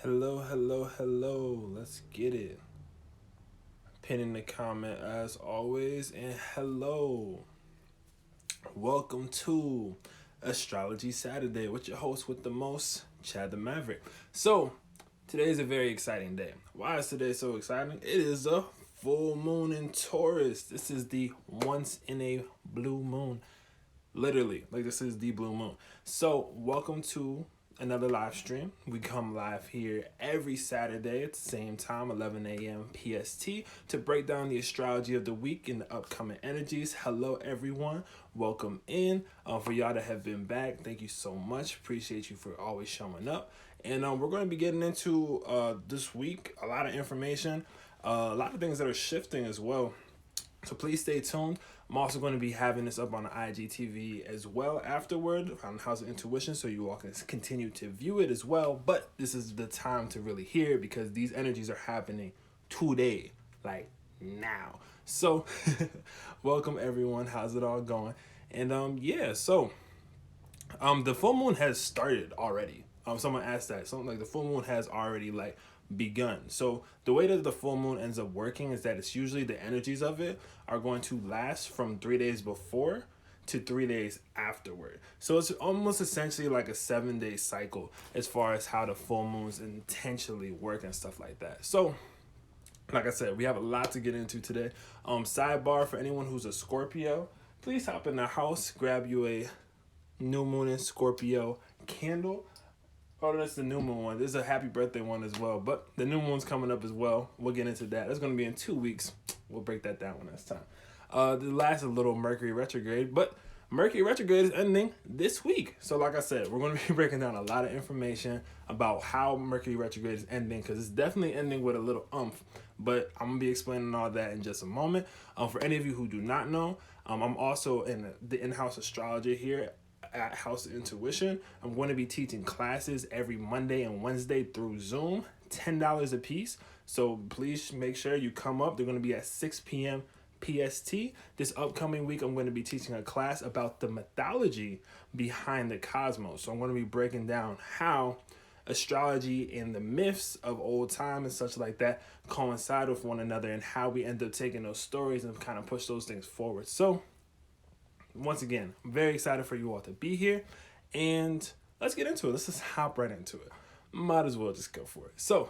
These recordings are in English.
Hello, hello, hello. Let's get it. Pinning the comment as always. And hello. Welcome to Astrology Saturday with your host with the most, Chad the Maverick. So, today is a very exciting day. Why is today so exciting? It is a full moon in Taurus. This is the once in a blue moon. Literally, like this is the blue moon. So, welcome to another live stream. We come live here every Saturday at the same time, 11 a.m. PST, to break down the astrology of the week and the upcoming energies. Hello, everyone. Welcome in. For y'all that have been back, thank you so much. Appreciate you for always showing up. And we're going to be getting into this week a lot of information, a lot of things that are shifting as well. So please stay tuned. I'm also going to be having this up on the IGTV as well afterward on House of Intuition, so you all can continue to view it as well. But this is the time to really hear it because these energies are happening today, like now. So welcome everyone. How's it all going? And the full moon has started already. Someone asked that. Something like the full moon has already begun. So the way that the full moon ends up working is that it's usually the energies of it are going to last from 3 days before to 3 days afterward. So it's almost essentially like a 7-day cycle as far as how the full moons intentionally work and stuff like that. So like I said, we have a lot to get into today. Sidebar for anyone who's a Scorpio, please hop in the house, grab you a new moon in Scorpio candle. Oh, that's the new moon one. This is a happy birthday one as well. But the new moon's coming up as well. We'll get into that. That's going to be in 2 weeks. We'll break that down when that's time. The last is a little Mercury retrograde. But Mercury retrograde is ending this week. So like I said, we're going to be breaking down a lot of information about how Mercury retrograde is ending. Because it's definitely ending with a little oomph. But I'm going to be explaining all that in just a moment. For any of you who do not know, I'm also the in-house astrologer here at House of Intuition. I'm going to be teaching classes every Monday and Wednesday through Zoom, $10 a piece. So please make sure you come up. They're going to be at 6 p.m. PST. This upcoming week, I'm going to be teaching a class about the mythology behind the cosmos. So I'm going to be breaking down how astrology and the myths of old time and such like that coincide with one another and how we end up taking those stories and kind of push those things forward. So once again, I'm very excited for you all to be here, and let's get into it. Let's just hop right into it. Might as well just go for it. So,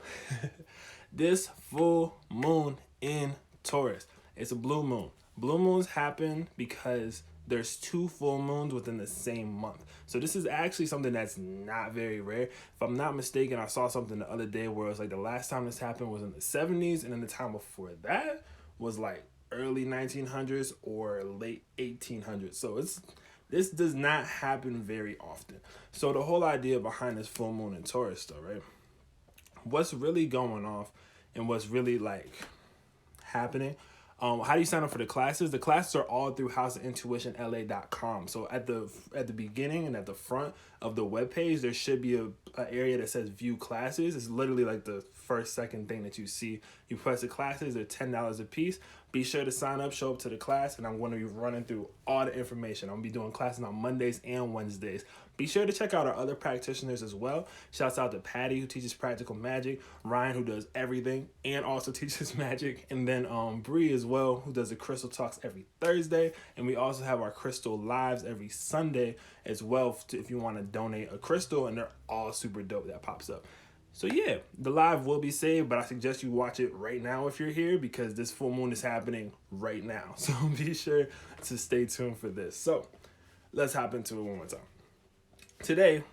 this full moon in Taurus, it's a blue moon. Blue moons happen because there's 2 full moons within the same month. So this is actually something that's not very rare. If I'm not mistaken, I saw something the other day where it was like the last time this happened was in the 70s, and then the time before that was like early 1900s or late 1800s. So this does not happen very often. So the whole idea behind this full moon in Taurus though, right? What's really going off and what's really happening. How do you sign up for the classes? The classes are all through houseofintuitionla.com. So at the beginning and at the front of the webpage, there should be a area that says view classes. It's literally like the second thing that you see. You press the classes, they're $10 a piece. Be sure to sign up, show up to the class, and I'm going to be running through all the information. I'm going to be doing classes on Mondays and Wednesdays. Be sure to check out our other practitioners as well. Shouts out to Patty, who teaches practical magic, Ryan, who does everything and also teaches magic, and then Bree as well, who does the crystal talks every Thursday. And we also have our crystal lives every Sunday as well if you want to donate a crystal, and they're all super dope. That pops up. So yeah, the live will be saved, but I suggest you watch it right now if you're here because this full moon is happening right now. So be sure to stay tuned for this. So let's hop into it one more time. Today,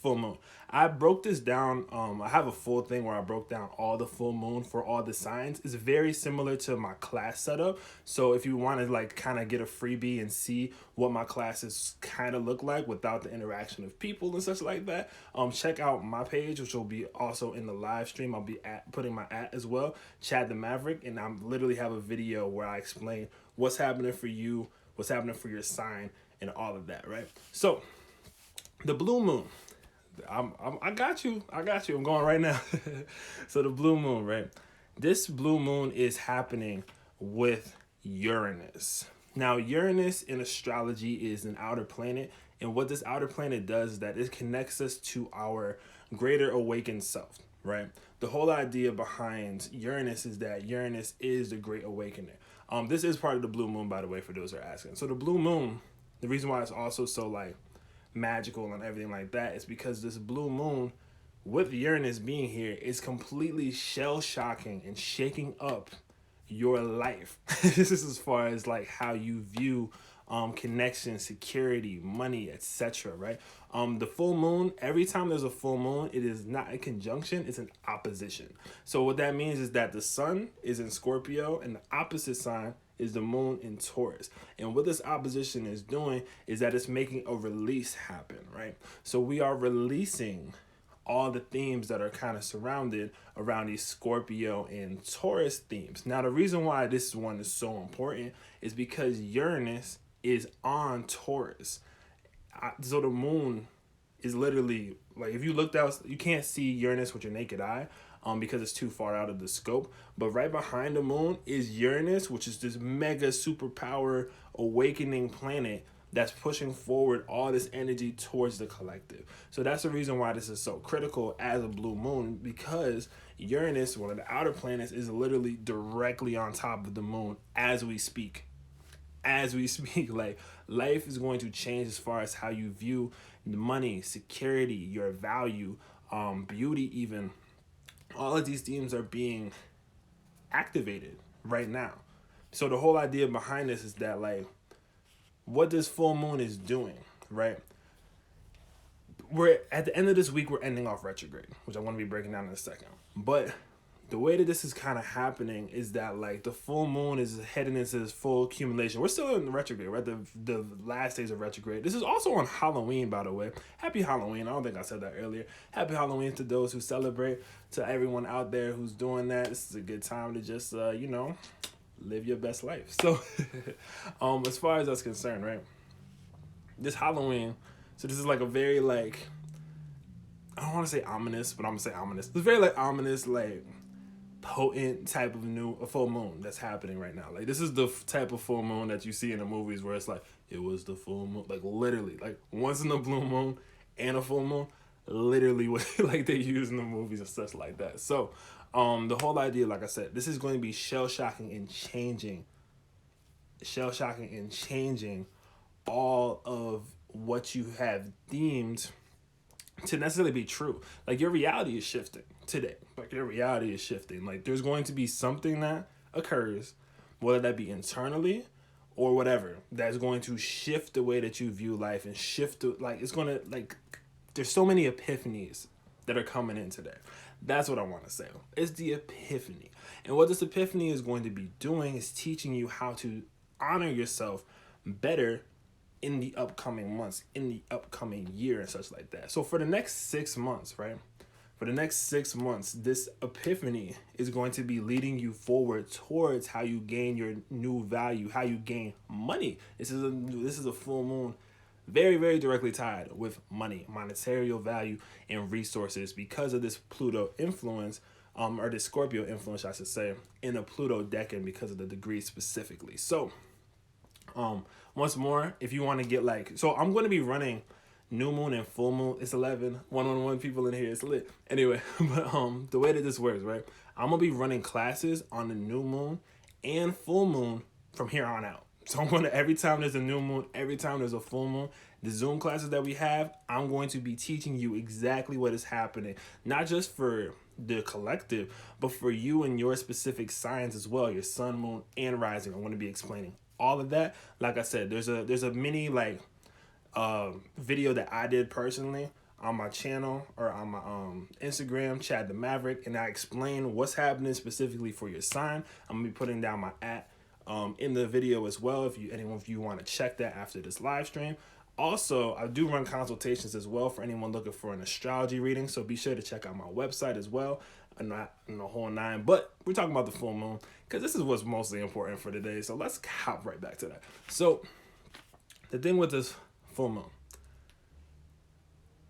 full moon. I broke this down. I have a full thing where I broke down all the full moon for all the signs. It's very similar to my class setup. So if you want to kind of get a freebie and see what my classes kind of look like without the interaction of people and such like that, check out my page, which will be also in the live stream. I'll be putting my as well, Chad the Maverick, and I literally have a video where I explain what's happening for you, what's happening for your sign, and all of that. Right. So the blue moon. I got you. I'm going right now. So the blue moon, right? This blue moon is happening with Uranus. Now, Uranus in astrology is an outer planet. And what this outer planet does is that it connects us to our greater awakened self, right? The whole idea behind Uranus is that Uranus is the great awakener. This is part of the blue moon, by the way, for those who are asking. So the blue moon, the reason why it's also so like magical and everything like that is because this blue moon with Uranus being here is completely shell shocking and shaking up your life. This is as far as like how you view connection, security, money, etc. Right? The full moon, every time there's a full moon, it is not a conjunction, it's an opposition. So what that means is that the sun is in Scorpio and the opposite sign is the moon in Taurus. And what this opposition is doing is that it's making a release happen, right? So we are releasing all the themes that are kind of surrounded around these Scorpio and Taurus themes. Now, the reason why this one is so important is because Uranus is on Taurus. So the moon is literally, like, if you looked out, you can't see Uranus with your naked eye because it's too far out of the scope. But right behind the moon is Uranus, which is this mega superpower awakening planet that's pushing forward all this energy towards the collective. So that's the reason why this is so critical as a blue moon, because Uranus, one of the outer planets, is literally directly on top of the moon as we speak. Like, life is going to change as far as how you view money, security, your value, beauty, even. All of these themes are being activated right now. So the whole idea behind this is that, like, what this full moon is doing, right? We're at the end of this week, we're ending off retrograde, which I want to be breaking down in a second. But the way that this is kind of happening is that, like, the full moon is heading into this full accumulation. We're still in the retrograde, right? The last days of retrograde. This is also on Halloween, by the way. Happy Halloween. I don't think I said that earlier. Happy Halloween to those who celebrate, to everyone out there who's doing that. This is a good time to just, live your best life. So, as far as that's concerned, right? This Halloween, so this is like a very, like, I don't want to say ominous, but I'm gonna say ominous. It's very, like, ominous, like, potent type of a full moon that's happening right now. Like, this is the type of full moon that you see in the movies where it's like, it was the full moon, like, literally, like, once in the blue moon and a full moon, literally what like they use in the movies and stuff like that. So the whole idea, like I said, this is going to be shell-shocking and changing all of what you have deemed to necessarily be true. Like, your reality is shifting today. Like, your reality is shifting. Like, there's going to be something that occurs, whether that be internally or whatever, that's going to shift the way that you view life and shift to, like, it's going to, like, there's so many epiphanies that are coming in today. That's what I want to say. It's the epiphany. And what this epiphany is going to be doing is teaching you how to honor yourself better in the upcoming months, in the upcoming year and such like that. So for the next 6 months, right? For the next 6 months, this epiphany is going to be leading you forward towards how you gain your new value, how you gain money. This is a full moon very, very directly tied with money, monetary value, and resources because of this Pluto influence, or this Scorpio influence, I should say, in a Pluto decan because of the degree specifically. So, once more, if you want to get, like, so I'm going to be running new moon and full moon. It's 111 people in here. It's lit. Anyway, but the way that this works, right? I'm going to be running classes on the new moon and full moon from here on out. So I'm going to, every time there's a new moon, every time there's a full moon, the Zoom classes that we have, I'm going to be teaching you exactly what is happening, not just for the collective, but for you and your specific signs as well, your sun, moon, and rising. I'm going to be explaining all of that. Like I said, there's a mini, like, video that I did personally on my channel or on my Instagram, Chad the Maverick, and I explain what's happening specifically for your sign. I'm gonna be putting down my in the video as well if anyone of you want to check that after this live stream. Also, I do run consultations as well for anyone looking for an astrology reading, so be sure to check out my website as well. I'm not in the whole nine, but we're talking about the full moon because this is what's mostly important for today. So let's hop right back to that. So the thing with this full moon,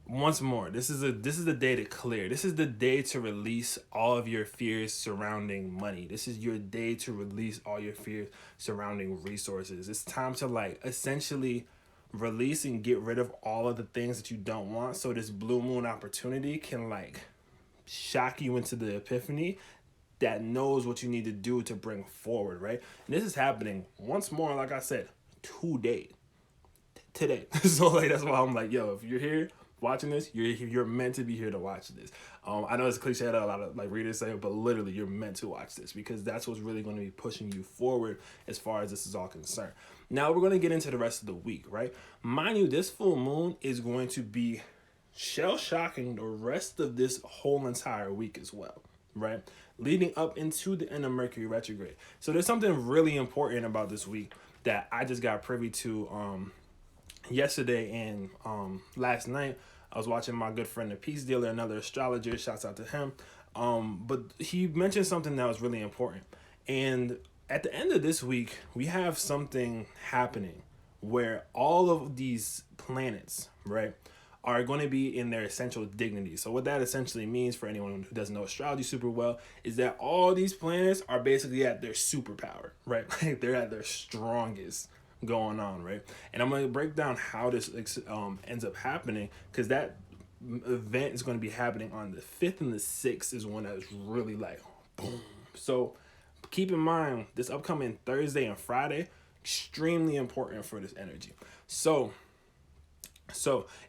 once more, this is the day to clear. This is the day to release all of your fears surrounding money. This is your day to release all your fears surrounding resources. It's time to, like, essentially release and get rid of all of the things that you don't want. So this blue moon opportunity can like shock you into the epiphany that knows what you need to do to bring forward, right? And this is happening once more, like I said, today. So like that's why I'm like, yo, if you're here watching this, you're meant to be here to watch this. I know it's a cliche that a lot of like readers say, but literally you're meant to watch this because that's what's really going to be pushing you forward as far as this is all concerned. Now we're going to get into the rest of the week, right? Mind you, this full moon is going to be shell shocking the rest of this whole entire week as well, right? Leading up into the end of Mercury retrograde. So there's something really important about this week that I just got privy to yesterday and last night. I was watching my good friend the Peace Dealer, another astrologer, shouts out to him, but he mentioned something that was really important. And at the end of this week we have something happening where all of these planets, right, are going to be in their essential dignity. So what that essentially means for anyone who doesn't know astrology super well is that all these planets are basically at their superpower, right? They're at their strongest going on, right? And I'm going to break down how this ends up happening, because that event is going to be happening on the 5th and the 6th is when that's really like boom. So keep in mind this upcoming Thursday and Friday, extremely important for this energy. So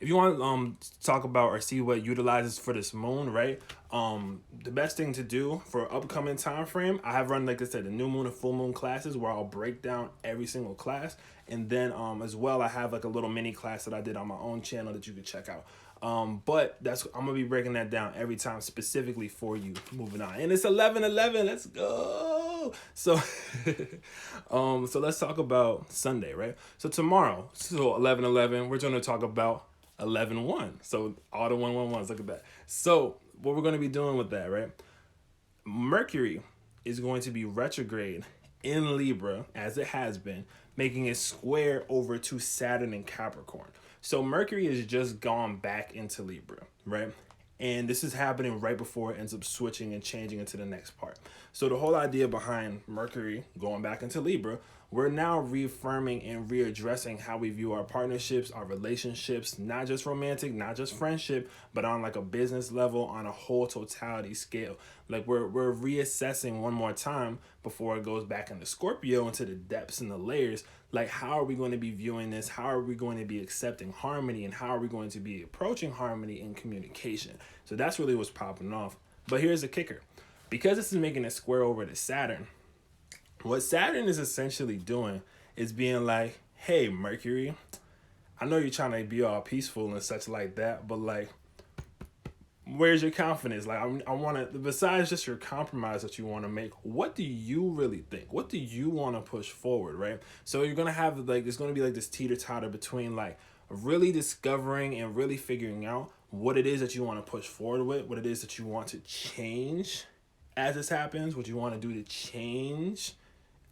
if you want to talk about or see what utilizes for this moon, right? The best thing to do for upcoming time frame, I have run, like I said, the new moon and full moon classes where I'll break down every single class. And then as well, I have like a little mini class that I did on my own channel that you can check out. But I'm gonna be breaking that down every time specifically for you. Moving on, and it's 11/11. Let's go. So so let's talk about Sunday, right? So tomorrow, so 11/11, we're gonna talk about 11/1. So all the 111s, look at that. So what we're gonna be doing with that, right? Mercury is going to be retrograde in Libra, as it has been, making a square over to Saturn and Capricorn. So Mercury has just gone back into Libra, right? And this is happening right before it ends up switching and changing into the next part. So the whole idea behind Mercury going back into Libra, we're now reaffirming and readdressing how we view our partnerships, our relationships, not just romantic, not just friendship, but on like a business level, on a whole totality scale. Like we're reassessing one more time before it goes back into Scorpio, into the depths and the layers. Like, how are we going to be viewing this? How are we going to be accepting harmony? And how are we going to be approaching harmony in communication? So that's really what's popping off. But here's the kicker. Because this is making a square over to Saturn, what Saturn is essentially doing is being like, hey, Mercury, I know you're trying to be all peaceful and such like that, but like, where's your confidence? Like, I want to, besides just your compromise that you want to make, what do you really think? What do you want to push forward, right? So you're going to have like, there's going to be like this teeter-totter between like really discovering and really figuring out what it is that you want to push forward with, what it is that you want to change as this happens, what you want to do to change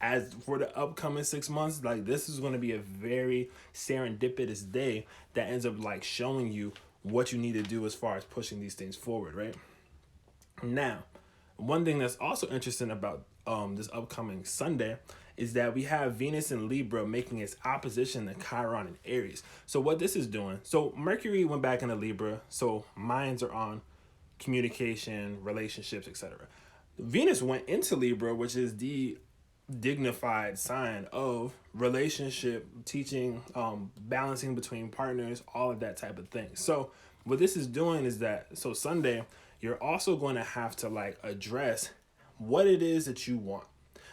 as for the upcoming 6 months. Like, this is going to be a very serendipitous day that ends up like showing you what you need to do as far as pushing these things forward, right? Now, one thing that's also interesting about this upcoming Sunday is that we have Venus in Libra making its opposition to Chiron in Aries. So what this is doing, so Mercury went back into Libra, so minds are on communication, relationships, etc. Venus went into Libra, which is the dignified sign of relationship, teaching, balancing between partners, all of that type of thing. So what this is doing is that, so Sunday, you're also going to have to like address what it is that you want.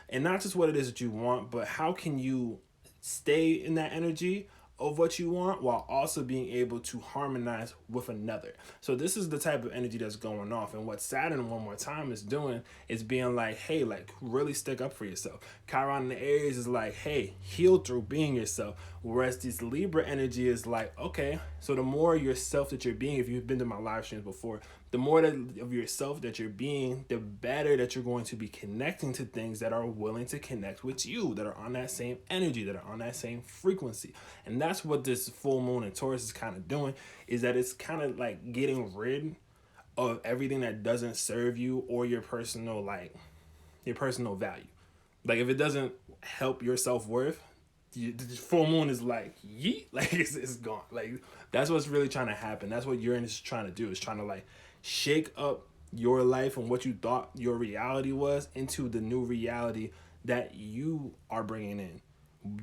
And not just what it is that you want, but how can you stay in that energy of what you want while also being able to harmonize with another. So this is the type of energy that's going off. And what Saturn one more time is doing is being like, hey, like really stick up for yourself. Chiron in the Aries is like, hey, heal through being yourself. Whereas this Libra energy is like, okay, so the more yourself that you're being, if you've been to my live streams before, the more of yourself that you're being, the better that you're going to be connecting to things that are willing to connect with you, that are on that same energy, that are on that same frequency. And that's what this full moon in Taurus is kind of doing, is that it's kind of like getting rid of everything that doesn't serve you or your personal value. Like if it doesn't help your self-worth, the full moon is like yeet, like it's gone. Like that's what's really trying to happen. That's what Uranus is trying to do. Is trying to like shake up your life and what you thought your reality was into the new reality that you are bringing in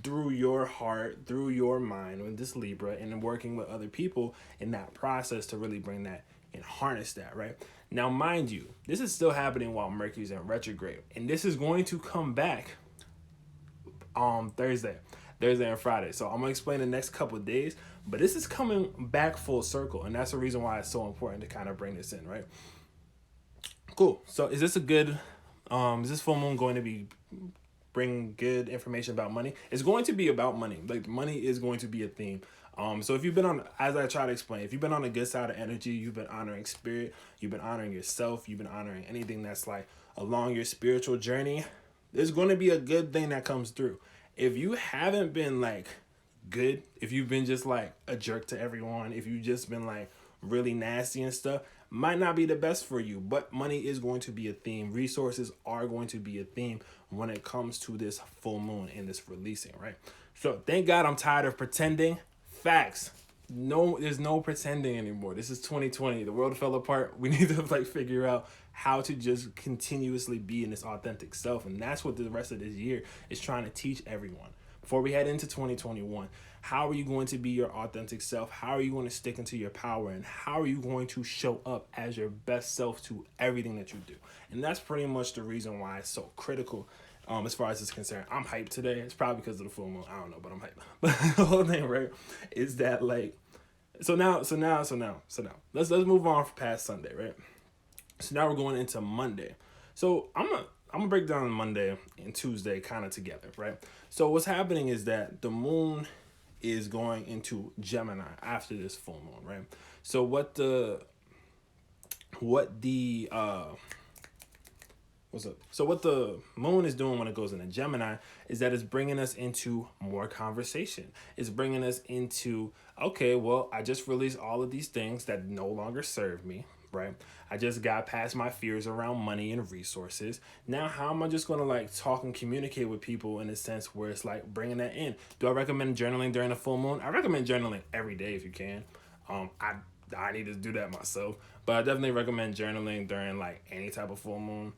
through your heart, through your mind with this Libra, and then working with other people in that process to really bring that and harness that, right? Now, mind you, this is still happening while Mercury's in retrograde, and this is going to come back Thursday and Friday. So I'm gonna explain the next couple of days, but this is coming back full circle, and that's the reason why it's so important to kind of bring this in, right? Cool. So is this full moon going to be bring good information about money? It's going to be about money. Like money is going to be a theme. So if you've been on, as I try to explain, if you've been on the good side of energy, you've been honoring spirit, you've been honoring yourself, you've been honoring anything that's like along your spiritual journey, there's going to be a good thing that comes through. If you haven't been like good, if you've been just like a jerk to everyone, if you've just been like really nasty and stuff, might not be the best for you, but money is going to be a theme. Resources are going to be a theme when it comes to this full moon and this releasing, right? So thank God I'm tired of pretending. Facts. No, there's no pretending anymore. This is 2020. The world fell apart. We need to like figure out how to just continuously be in this authentic self. And that's what the rest of this year is trying to teach everyone. Before we head into 2021, how are you going to be your authentic self? How are you going to stick into your power? And how are you going to show up as your best self to everything that you do? And that's pretty much the reason why it's so critical as far as it's concerned. I'm hyped today. It's probably because of the full moon. I don't know, but I'm hyped. But the whole thing, right, is that like, so now, let's move on past Sunday, right? So now we're going into Monday. So I'm gonna break down Monday and Tuesday kind of together, right? So what's happening is that the moon is going into Gemini after this full moon, right? So what the moon is doing when it goes into Gemini is that it's bringing us into more conversation. It's bringing us into, okay, well, I just released all of these things that no longer serve me, right? I just got past my fears around money and resources. Now, how am I just going to like talk and communicate with people in a sense where it's like bringing that in? Do I recommend journaling during the full moon? I recommend journaling every day if you can. I need to do that myself, but I definitely recommend journaling during like any type of full moon.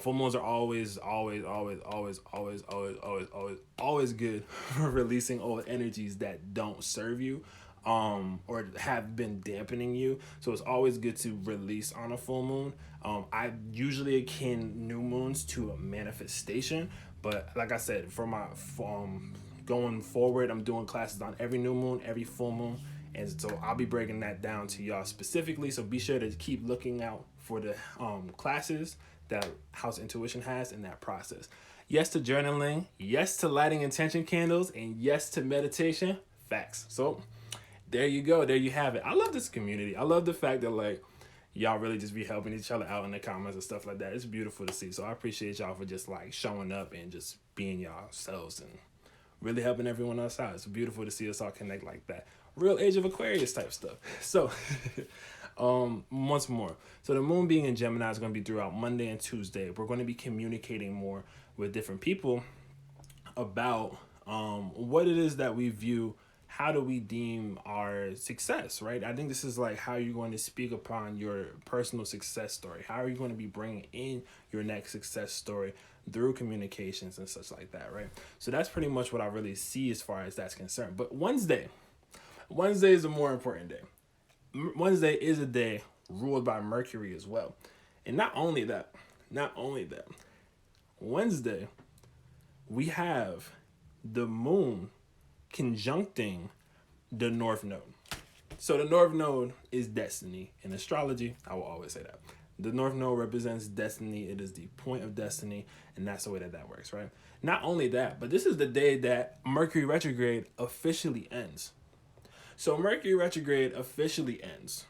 Full moons are always good for releasing old energies that don't serve you, or have been dampening you. So it's always good to release on a full moon. I usually akin new moons to a manifestation, but like I said, for my going forward, I'm doing classes on every new moon, every full moon. And so I'll be breaking that down to y'all specifically. So be sure to keep looking out for the classes that House Intuition has in that process. Yes to journaling, yes to lighting intention candles, and yes to meditation. Facts. So there you go. There you have it. I love this community. I love the fact that like y'all really just be helping each other out in the comments and stuff like that. It's beautiful to see. So I appreciate y'all for just like showing up and just being y'all selves and really helping everyone else out. It's beautiful to see us all connect like that. Real Age of Aquarius type stuff. So once more. So the moon being in Gemini is going to be throughout Monday and Tuesday. We're going to be communicating more with different people about what it is that we view. How do we deem our success, right? I think this is like how you're going to speak upon your personal success story. How are you going to be bringing in your next success story through communications and such like that, right? So that's pretty much what I really see as far as that's concerned. But Wednesday is a more important day. Wednesday is a day ruled by Mercury as well. And not only that, Wednesday, we have the moon conjuncting the North Node. So the North Node is destiny. In astrology, I will always say that. The North Node represents destiny. It is the point of destiny, and that's the way that works, right? Not only that, but this is the day that Mercury retrograde officially ends. So Mercury retrograde officially ends.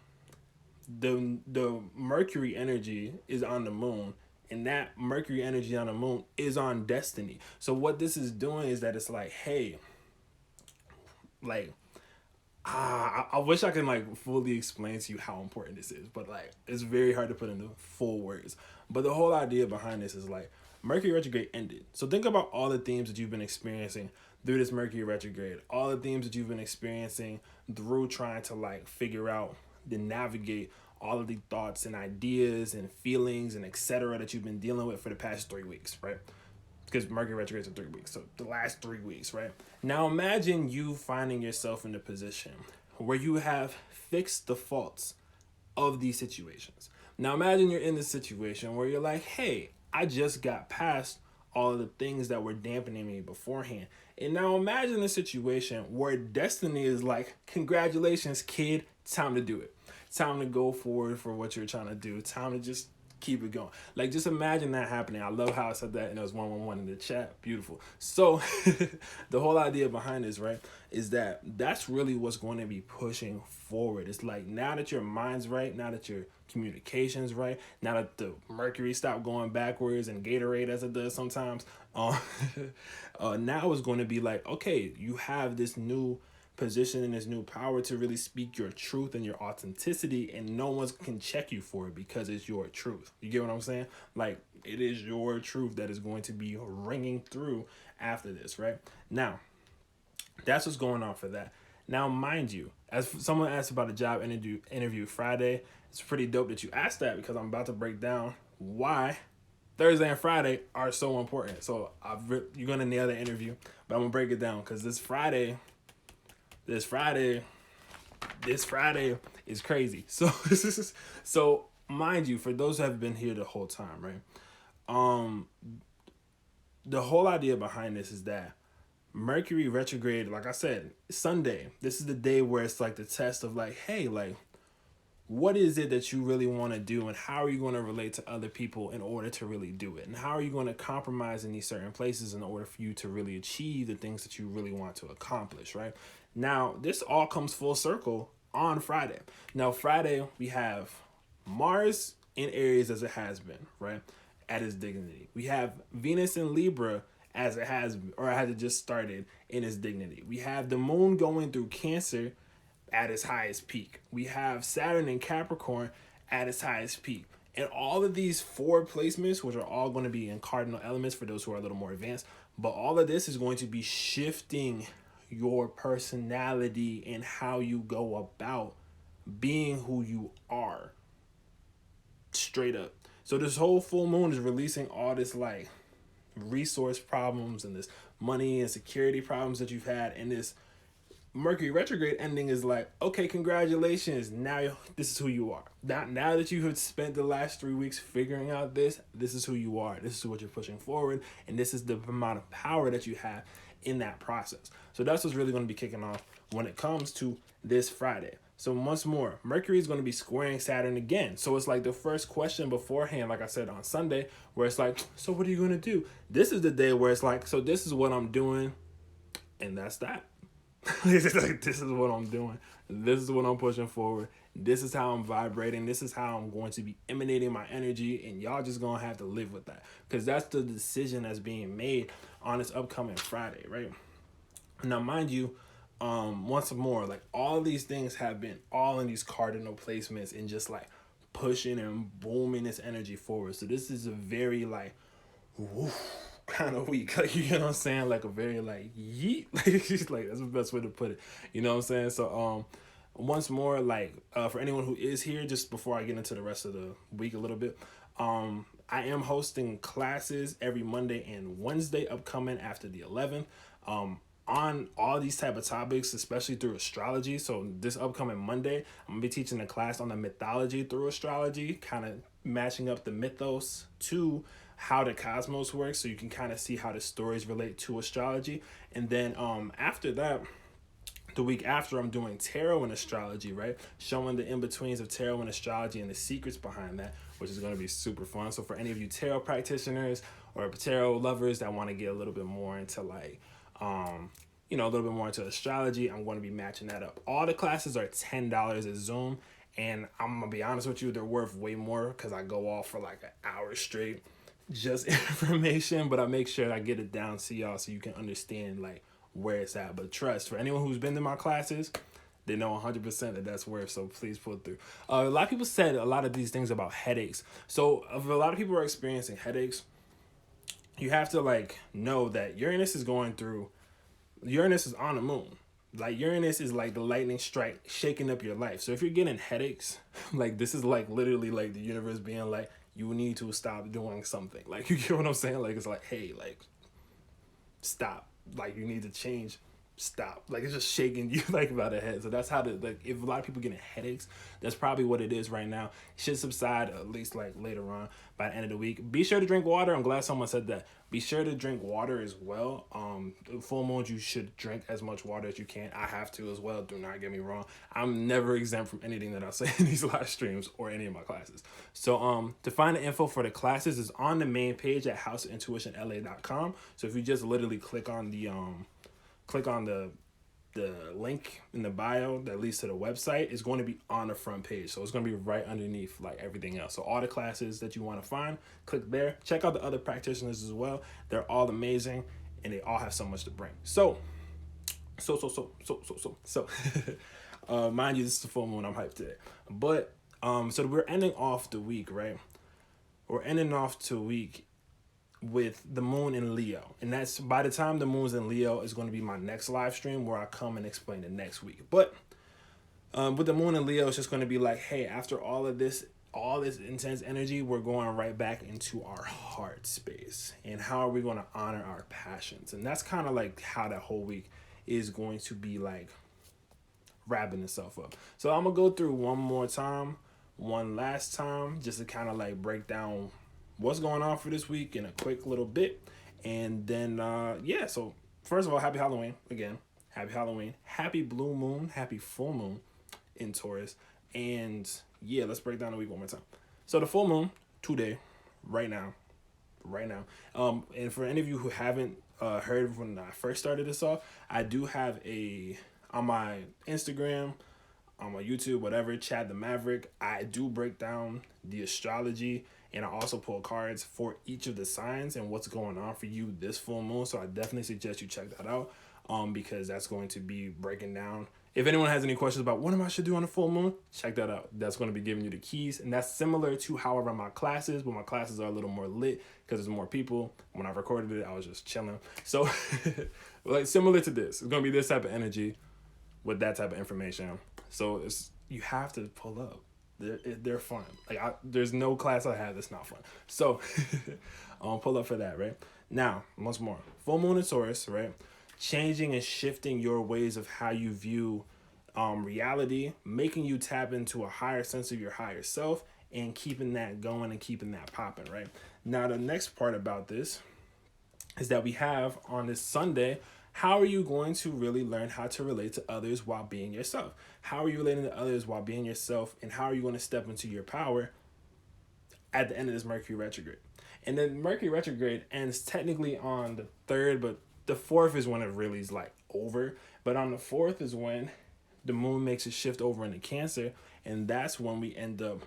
The Mercury energy is on the moon, and that Mercury energy on the moon is on destiny. So what this is doing is that it's like, hey, like, I wish I can like fully explain to you how important this is, but like it's very hard to put into full words. But the whole idea behind this is like Mercury retrograde ended. So think about all the themes that you've been experiencing through this Mercury retrograde, all the themes that you've been experiencing through trying to like figure out and navigate all of the thoughts and ideas and feelings and etc. that you've been dealing with for the past 3 weeks, right? Because Mercury retrograde is in 3 weeks, so the last 3 weeks, right? Now imagine you finding yourself in a position where you have fixed the faults of these situations. Now imagine you're in this situation where you're like, hey, I just got past all of the things that were dampening me beforehand. And now imagine a situation where destiny is like, congratulations, kid, time to do it. Time to go forward for what you're trying to do. Time to just keep it going. Like, just imagine that happening. I love how I said that, and it was 111 in the chat. Beautiful. So the whole idea behind this, right, is that that's really what's going to be pushing forward. It's like, now that your mind's right, now that your communication's right, now that the Mercury stopped going backwards and Gatorade as it does sometimes, now it's going to be like, okay, you have this new position and this new power to really speak your truth and your authenticity, and no one can check you for it because it's your truth. You get what I'm saying? Like, it is your truth that is going to be ringing through after this, right? Now, that's what's going on for that. Now, mind you, as someone asked about a job interview Friday, it's pretty dope that you asked that, because I'm about to break down why Thursday and Friday are so important. So you're going to nail the interview, but I'm going to break it down because this Friday is crazy. So mind you, for those who have been here the whole time, right? The whole idea behind this is that Mercury retrograde, like I said, Sunday, this is the day where it's like the test of like, hey, like, what is it that you really want to do, and how are you going to relate to other people in order to really do it? And how are you going to compromise in these certain places in order for you to really achieve the things that you really want to accomplish, right? Now, this all comes full circle on Friday. Now, Friday, we have Mars in Aries as it has been, right? At its dignity. We have Venus in Libra as it has, or as it just started, in its dignity. We have the moon going through Cancer at its highest peak. We have Saturn in Capricorn at its highest peak. And all of these 4 placements, which are all going to be in cardinal elements for those who are a little more advanced, but all of this is going to be shifting your personality and how you go about being who you are. Straight up. So this whole full moon is releasing all this like resource problems and this money and security problems that you've had, and this Mercury retrograde ending is like, okay, congratulations. Now this is who you are. Now that you have spent the last 3 weeks figuring out this is who you are. This is what you're pushing forward, and this is the amount of power that you have in that process. So that's what's really going to be kicking off when it comes to this Friday. So once more, Mercury is going to be squaring Saturn again. So it's like the first question beforehand, like I said on Sunday, where it's like, so what are you going to do? This is the day where it's like, so this is what I'm doing, and that's that. It's like, this is what I'm doing. This is what I'm pushing forward. This is how I'm vibrating. This is how I'm going to be emanating my energy, and y'all just gonna have to live with that, because that's the decision that's being made on this upcoming Friday, right? Now, mind you, once more, like, all these things have been all in these cardinal placements and just like pushing and booming this energy forward. So this is a very like, woof, kind of week, like, you know what I'm saying, like a very like yeet, like that's the best way to put it, you know what I'm saying? So once more, like, for anyone who is here, just before I get into the rest of the week a little bit, I am hosting classes every Monday and Wednesday upcoming after the 11th, on all these type of topics, especially through astrology. So this upcoming Monday, I'm gonna be teaching a class on the mythology through astrology, kind of matching up the mythos to how the cosmos works, so you can kind of see how the stories relate to astrology. And then after that, the week after, I'm doing tarot and astrology, right? Showing the in-betweens of tarot and astrology and the secrets behind that, which is going to be super fun. So for any of you tarot practitioners or tarot lovers that want to get a little bit more into like, a little bit more into astrology, I'm going to be matching that up. All the classes are $10 at Zoom, and I'm going to be honest with you, they're worth way more because I go off for like an hour straight, just information, but I make sure I get it down to y'all so you can understand like where it's at. But trust, for anyone who's been to my classes, they know 100% that that's worth, so please pull through. A lot of people said a lot of these things about headaches. So if a lot of people are experiencing headaches, you have to like know that Uranus is going through Uranus is on the moon. Like Uranus is like the lightning strike shaking up your life. So if you're getting headaches, like this is like literally like the universe being like, you need to stop doing something. Like, you get what I'm saying? Like, it's like, hey, like, stop. Like, you need to change. Stop. Like, it's just shaking you like by the head. So that's how like, if a lot of people getting headaches, that's probably what it is right now. It should subside at least like later on by the end of the week. Be sure to drink water. I'm glad someone said that. Be sure to drink water as well. Full moons, you should drink as much water as you can. I have to as well. Do not get me wrong. I'm never exempt from anything that I say in these live streams or any of my classes. So to find the info for the classes is on the main page at houseintuitionla.com. So if you just literally click on the link in the bio that leads to the website, is going to be on the front page. So it's going to be right underneath like everything else. So all the classes that you want to find, click there. Check out the other practitioners as well. They're all amazing and they all have so much to bring. So mind you, this is the full moon. I'm hyped today. But so we're ending off the week, right? We're ending off the week with the moon in Leo, and that's by the time the moon's in Leo is going to be my next live stream where I come and explain it next week. But with the moon in Leo, it's just going to be like, hey, after all this intense energy, we're going right back into our heart space, and how are we going to honor our passions? And that's kind of like how that whole week is going to be like wrapping itself up. So I'm gonna go through one last time, just to kind of like break down what's going on for this week in a quick little bit. And then so first of all, happy Halloween again. Happy Halloween, happy blue moon, happy full moon in Taurus. And yeah, let's break down the week one more time. So the full moon today, right now. And for any of you who haven't heard when I first started this off, I do have on my Instagram, on my YouTube, whatever, Chad the Maverick, I do break down the astrology, and I also pull cards for each of the signs and what's going on for you this full moon. So I definitely suggest you check that out, because that's going to be breaking down. If anyone has any questions about what I should do on the full moon, check that out. That's going to be giving you the keys, and that's similar to how I run my classes, but my classes are a little more lit because there's more people. When I recorded it, I was just chilling. So like similar to this, it's going to be this type of energy with that type of information. So you have to pull up. They're fun. Like there's no class I have that's not fun. So pull up for that, right? Now, once more. Full moon in Taurus, right? Changing and shifting your ways of how you view reality, making you tap into a higher sense of your higher self, and keeping that going and keeping that popping, right? Now, the next part about this is that we have on this Sunday, how are you going to really learn how to relate to others while being yourself? How are you relating to others while being yourself? And how are you going to step into your power at the end of this Mercury retrograde? And then Mercury retrograde ends technically on the 3rd, but the 4th is when it really is like over. But on the 4th is when the moon makes a shift over into Cancer. And that's when we end up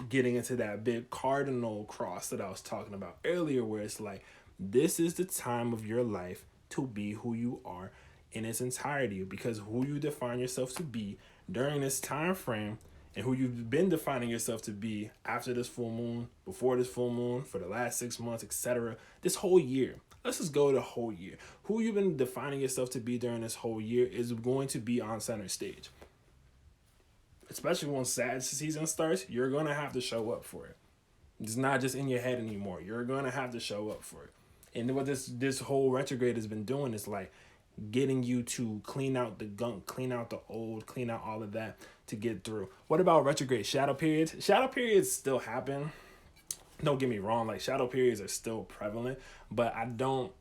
getting into that big cardinal cross that I was talking about earlier, where it's like, this is the time of your life to be who you are in its entirety, because who you define yourself to be during this time frame and who you've been defining yourself to be after this full moon, before this full moon, for the last 6 months, etc. This whole year, let's just go the whole year. Who you've been defining yourself to be during this whole year is going to be on center stage. Especially when Sag season starts, you're going to have to show up for it. It's not just in your head anymore. You're going to have to show up for it. And what this whole retrograde has been doing is like getting you to clean out the gunk, clean out the old, clean out all of that to get through. What about retrograde? Shadow periods? Shadow periods still happen. Don't get me wrong. Like, shadow periods are still prevalent, but I don't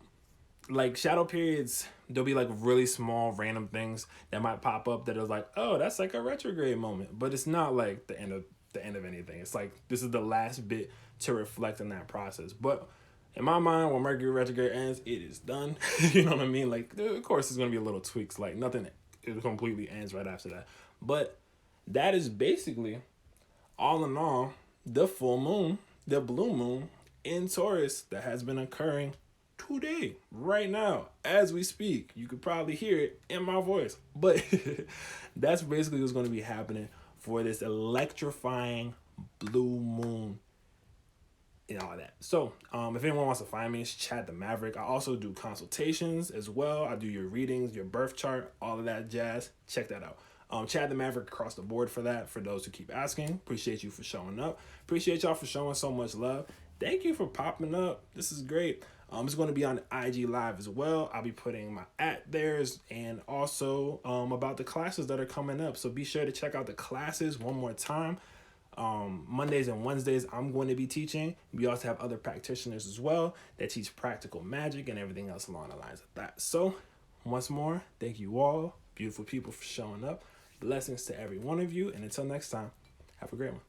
like shadow periods. There'll be like really small random things that might pop up that is like, oh, that's like a retrograde moment, but it's not like the end of anything. It's like, this is the last bit to reflect on that process. But in my mind, when Mercury retrograde ends, it is done. You know what I mean? Like, of course, there's going to be a little tweaks. Like, nothing it completely ends right after that. But that is basically, all in all, the full moon, the blue moon in Taurus that has been occurring today, right now, as we speak. You could probably hear it in my voice. But that's basically what's going to be happening for this electrifying blue moon and all that. So if anyone wants to find me, it's Chad the Maverick. I also do consultations as well. I do your readings, your birth chart, all of that jazz. Check that out. Chad the Maverick across the board for that. For those who keep asking, appreciate you for showing up. Appreciate y'all for showing so much love. Thank you for popping up. This is great. It's going to be on IG Live as well. I'll be putting my @theirs and also about the classes that are coming up. So be sure to check out the classes one more time. Mondays and Wednesdays I'm going to be teaching. We also have other practitioners as well that teach practical magic and everything else along the lines of that. So once more, thank you all, beautiful people, for showing up. Blessings to every one of you, and until next time, have a great one.